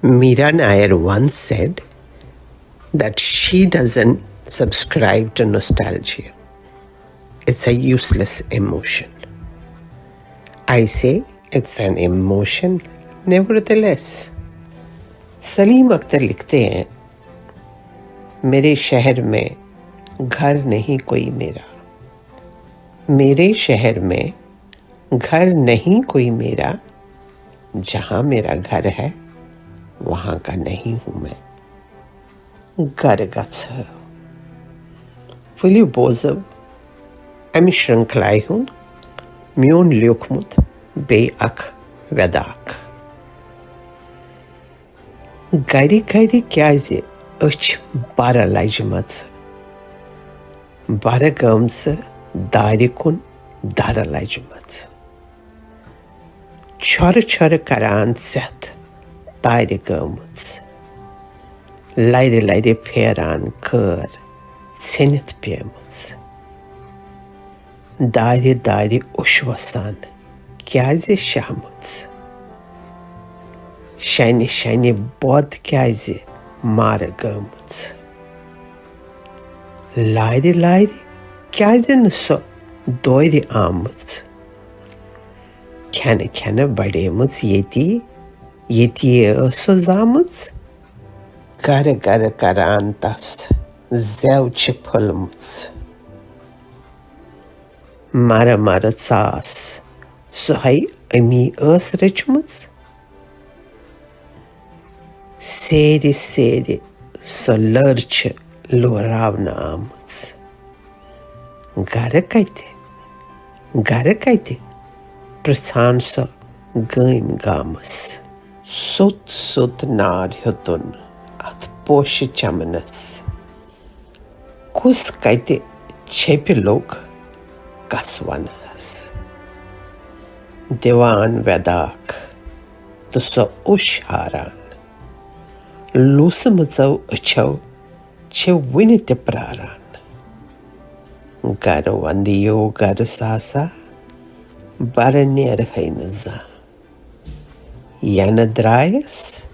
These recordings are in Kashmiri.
Meera Nair once said that she doesn't subscribe to nostalgia. It's a useless emotion. I say it's an emotion nevertheless. Salim Akhtar लिखते हैं, मेरे शहर में घर नहीं कोई मेरा, मेरे शहर में घर नहीं कोई मेरा, जहाँ मेरा घर है वहाँ का नहीं हूँ मैं. Ghar Gachh. Will you bozab? Ami shrinklai hun, mion liokmut, beak vedak. Gari gari kyazi uch bara lajmats. Bara gams darikun dara lajmats. Chor chor karan set tayri gams. Laire laire peran kör senit pemats. Daire daire ushvasan kyazi shahmats. Shani shani bod kyazi mara gamats. Laire laire kyazi nuso doiri amats. Kene kene bademats yeti so zamats. Gar gar karantas zevch pulmuts. Mara mara tsas suhai ami richmuts. Seri seri so lurch loravna amuts. Gar kaite pratsan so gaim gamas. Sut nar hyotun at poshi chamanas. Kus kaite chepilok kaswanas. Devan vedak tuso usharan. Lusamutsav achav che winite praran. Gar vandiyo gar sasa baraner hainaza. Yanadrayas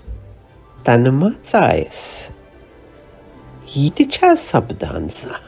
tanma tsayas. Yiticha sabdanza.